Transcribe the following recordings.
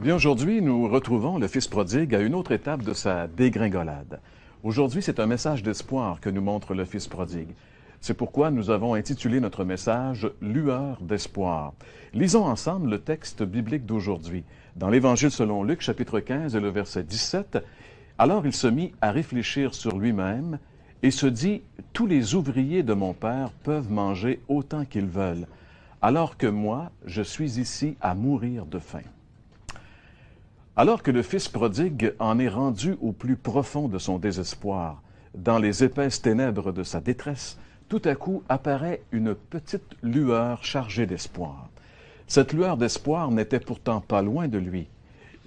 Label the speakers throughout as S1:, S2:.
S1: Bien, aujourd'hui, nous retrouvons le Fils prodigue à une autre étape de sa dégringolade. Aujourd'hui, c'est un message d'espoir que nous montre le Fils prodigue. C'est pourquoi nous avons intitulé notre message « Lueur d'espoir ». Lisons ensemble le texte biblique d'aujourd'hui. Dans l'Évangile selon Luc, chapitre 15 et le verset 17, « Alors il se mit à réfléchir sur lui-même et se dit « Tous les ouvriers de mon Père peuvent manger autant qu'ils veulent, alors que moi, je suis ici à mourir de faim. » Alors que le Fils prodigue en est rendu au plus profond de son désespoir, dans les épaisses ténèbres de sa détresse, tout à coup apparaît une petite lueur chargée d'espoir. Cette lueur d'espoir n'était pourtant pas loin de lui,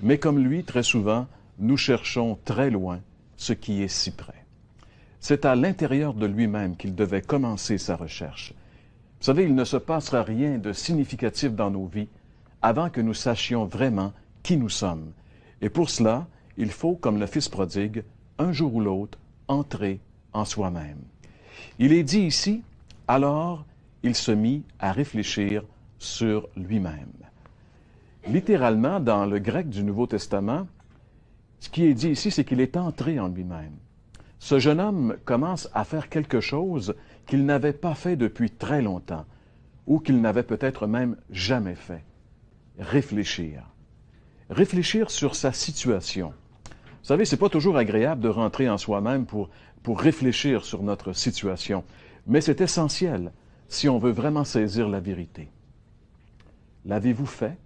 S1: mais comme lui, très souvent, nous cherchons très loin ce qui est si près. C'est à l'intérieur de lui-même qu'il devait commencer sa recherche. Vous savez, il ne se passera rien de significatif dans nos vies avant que nous sachions vraiment qui nous sommes. Et pour cela, il faut, comme le Fils prodigue, un jour ou l'autre, entrer en soi-même. Il est dit ici, « Alors, il se mit à réfléchir sur lui-même. » Littéralement, dans le grec du Nouveau Testament, ce qui est dit ici, c'est qu'il est entré en lui-même. Ce jeune homme commence à faire quelque chose qu'il n'avait pas fait depuis très longtemps, ou qu'il n'avait peut-être même jamais fait. Réfléchir. Réfléchir sur sa situation. Vous savez, c'est pas toujours agréable de rentrer en soi-même pour réfléchir sur notre situation, mais c'est essentiel si on veut vraiment saisir la vérité. L'avez-vous fait?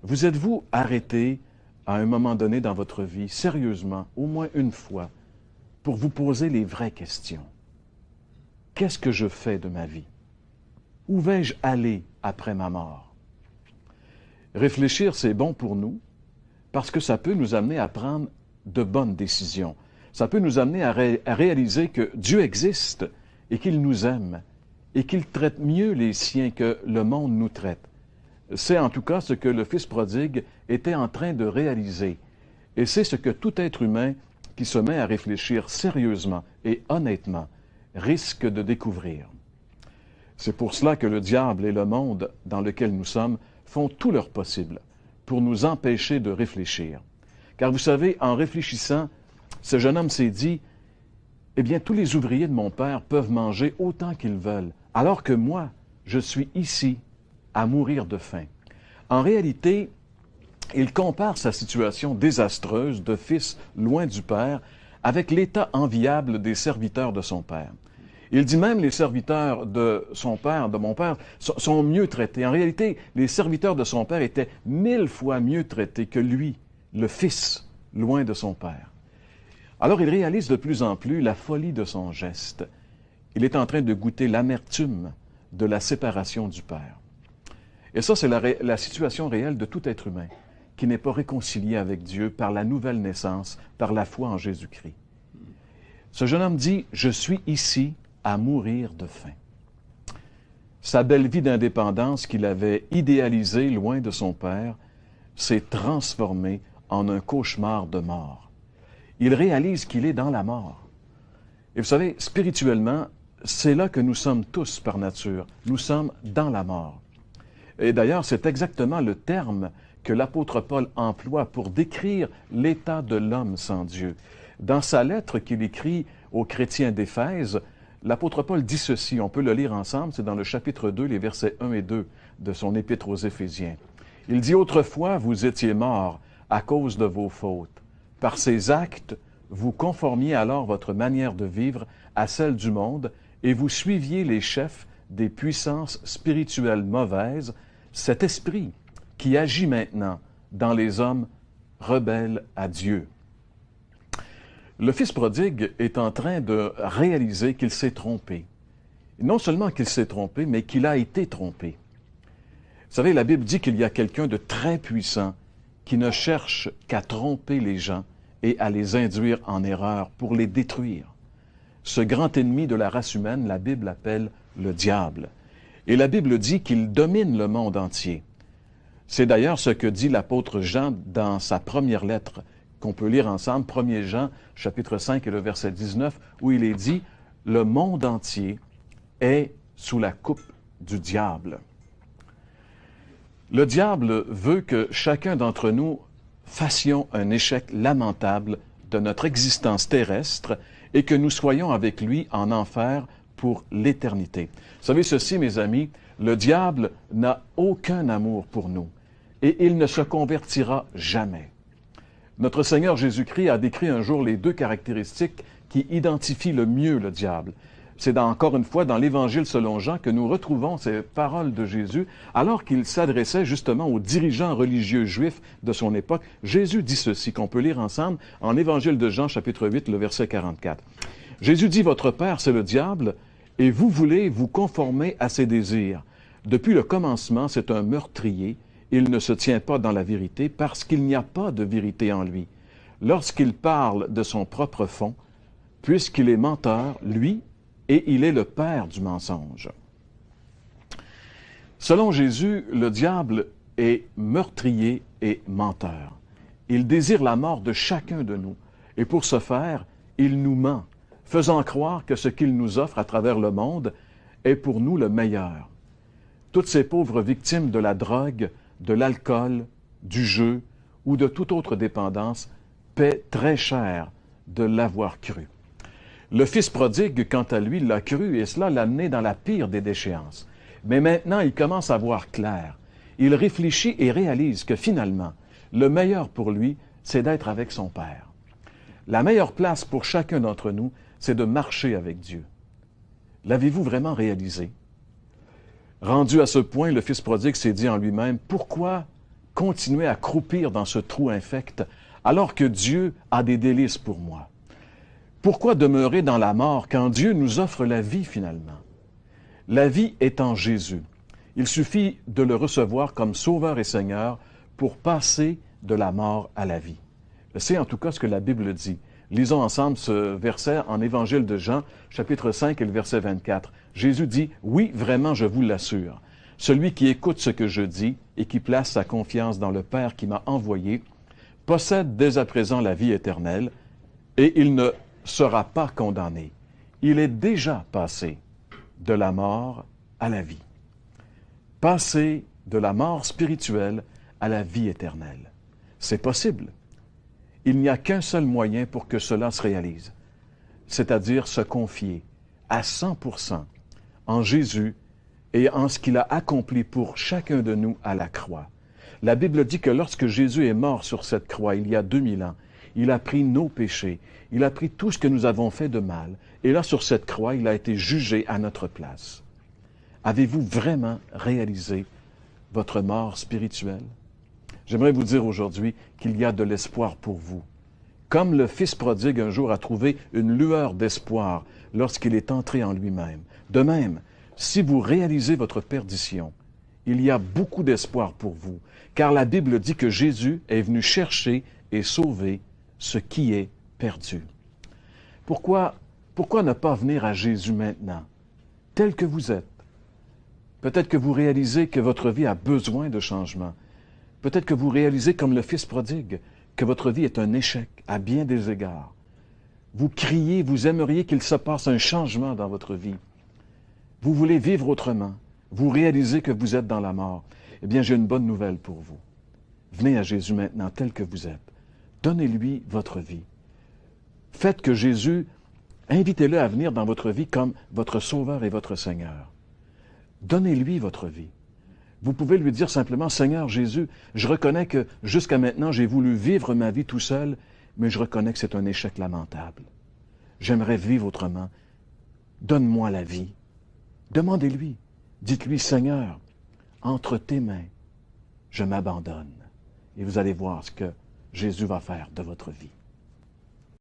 S1: Vous êtes-vous arrêté à un moment donné dans votre vie, sérieusement, au moins une fois, pour vous poser les vraies questions? Qu'est-ce que je fais de ma vie? Où vais-je aller après ma mort? Réfléchir, c'est bon pour nous parce que ça peut nous amener à prendre de bonnes décisions. Ça peut nous amener à réaliser que Dieu existe et qu'il nous aime et qu'il traite mieux les siens que le monde nous traite. C'est en tout cas ce que le Fils prodigue était en train de réaliser. Et c'est ce que tout être humain qui se met à réfléchir sérieusement et honnêtement risque de découvrir. C'est pour cela que le diable et le monde dans lequel nous sommes font tout leur possible pour nous empêcher de réfléchir. Car vous savez, en réfléchissant, ce jeune homme s'est dit, « Eh bien, tous les ouvriers de mon père peuvent manger autant qu'ils veulent, alors que moi, je suis ici à mourir de faim. » En réalité, il compare sa situation désastreuse de fils loin du père avec l'état enviable des serviteurs de son père. Il dit même les serviteurs de son père, de mon père, sont mieux traités. En réalité, les serviteurs de son père étaient 1000 fois mieux traités que lui, le fils, loin de son père. Alors il réalise de plus en plus la folie de son geste. Il est en train de goûter l'amertume de la séparation du père. Et ça, c'est la situation réelle de tout être humain qui n'est pas réconcilié avec Dieu par la nouvelle naissance, par la foi en Jésus-Christ. Ce jeune homme dit, « Je suis ici à mourir de faim. » Sa belle vie d'indépendance qu'il avait idéalisée loin de son père s'est transformée en un cauchemar de mort. Il réalise qu'il est dans la mort. Et vous savez, spirituellement, c'est là que nous sommes tous par nature. Nous sommes dans la mort. Et d'ailleurs, c'est exactement le terme que l'apôtre Paul emploie pour décrire l'état de l'homme sans Dieu. Dans sa lettre qu'il écrit aux chrétiens d'Éphèse, l'apôtre Paul dit ceci, on peut le lire ensemble, c'est dans le chapitre 2, les versets 1 et 2 de son épître aux Éphésiens. Il dit « Autrefois, vous étiez morts à cause de vos fautes. Par ces actes, vous conformiez alors votre manière de vivre à celle du monde et vous suiviez les chefs des puissances spirituelles mauvaises, cet esprit qui agit maintenant dans les hommes rebelles à Dieu. » Le Fils prodigue est en train de réaliser qu'il s'est trompé. Non seulement qu'il s'est trompé, mais qu'il a été trompé. Vous savez, la Bible dit qu'il y a quelqu'un de très puissant qui ne cherche qu'à tromper les gens et à les induire en erreur pour les détruire. Ce grand ennemi de la race humaine, la Bible l'appelle le diable. Et la Bible dit qu'il domine le monde entier. C'est d'ailleurs ce que dit l'apôtre Jean dans sa première lettre, qu'on peut lire ensemble, 1 Jean, chapitre 5 et le verset 19, où il est dit « Le monde entier est sous la coupe du diable. » Le diable veut que chacun d'entre nous fassions un échec lamentable de notre existence terrestre et que nous soyons avec lui en enfer pour l'éternité. Vous savez ceci, mes amis, le diable n'a aucun amour pour nous et il ne se convertira jamais. Notre Seigneur Jésus-Christ a décrit un jour les deux caractéristiques qui identifient le mieux le diable. C'est encore une fois dans l'Évangile selon Jean que nous retrouvons ces paroles de Jésus alors qu'il s'adressait justement aux dirigeants religieux juifs de son époque. Jésus dit ceci, qu'on peut lire ensemble en l'Évangile de Jean, chapitre 8, le verset 44. Jésus dit, « Votre père, c'est le diable, et vous voulez vous conformer à ses désirs. Depuis le commencement, c'est un meurtrier. Il ne se tient pas dans la vérité parce qu'il n'y a pas de vérité en lui. Lorsqu'il parle de son propre fond, puisqu'il est menteur, lui, et il est le père du mensonge. » Selon Jésus, le diable est meurtrier et menteur. Il désire la mort de chacun de nous. Et pour ce faire, il nous ment, faisant croire que ce qu'il nous offre à travers le monde est pour nous le meilleur. Toutes ces pauvres victimes de la drogue, de l'alcool, du jeu ou de toute autre dépendance paient très cher de l'avoir cru. Le fils prodigue, quant à lui, l'a cru et cela l'a amené dans la pire des déchéances. Mais maintenant, il commence à voir clair. Il réfléchit et réalise que finalement, le meilleur pour lui, c'est d'être avec son Père. La meilleure place pour chacun d'entre nous, c'est de marcher avec Dieu. L'avez-vous vraiment réalisé? Rendu à ce point, le fils prodigue s'est dit en lui-même, « Pourquoi continuer à croupir dans ce trou infect alors que Dieu a des délices pour moi? Pourquoi demeurer dans la mort quand Dieu nous offre la vie finalement? La vie est en Jésus. Il suffit de le recevoir comme Sauveur et Seigneur pour passer de la mort à la vie. » C'est en tout cas ce que la Bible dit. Lisons ensemble ce verset en Évangile de Jean, chapitre 5 et le verset 24. Jésus dit, « Oui, vraiment, je vous l'assure. Celui qui écoute ce que je dis et qui place sa confiance dans le Père qui m'a envoyé possède dès à présent la vie éternelle et il ne sera pas condamné. Il est déjà passé de la mort à la vie. » Passer de la mort spirituelle à la vie éternelle. C'est possible. Il n'y a qu'un seul moyen pour que cela se réalise, c'est-à-dire se confier à 100% en Jésus et en ce qu'il a accompli pour chacun de nous à la croix. La Bible dit que lorsque Jésus est mort sur cette croix, il y a 2000 ans, il a pris nos péchés, il a pris tout ce que nous avons fait de mal, et là, sur cette croix, il a été jugé à notre place. Avez-vous vraiment réalisé votre mort spirituelle? J'aimerais vous dire aujourd'hui qu'il y a de l'espoir pour vous. Comme le fils prodigue un jour a trouvé une lueur d'espoir lorsqu'il est entré en lui-même. De même, si vous réalisez votre perdition, il y a beaucoup d'espoir pour vous, car la Bible dit que Jésus est venu chercher et sauver ce qui est perdu. Pourquoi ne pas venir à Jésus maintenant, tel que vous êtes? Peut-être que vous réalisez que votre vie a besoin de changement. Peut-être que vous réalisez, comme le fils prodigue, que votre vie est un échec à bien des égards. Vous criez, vous aimeriez qu'il se passe un changement dans votre vie. Vous voulez vivre autrement. Vous réalisez que vous êtes dans la mort. Eh bien, j'ai une bonne nouvelle pour vous. Venez à Jésus maintenant, tel que vous êtes. Donnez-lui votre vie. Faites que Jésus, invitez-le à venir dans votre vie comme votre Sauveur et votre Seigneur. Donnez-lui votre vie. Vous pouvez lui dire simplement, « Seigneur Jésus, je reconnais que jusqu'à maintenant, j'ai voulu vivre ma vie tout seul, mais je reconnais que c'est un échec lamentable. J'aimerais vivre autrement. Donne-moi la vie. » Demandez-lui. Dites-lui, « Seigneur, entre tes mains, je m'abandonne. » Et vous allez voir ce que Jésus va faire de votre vie.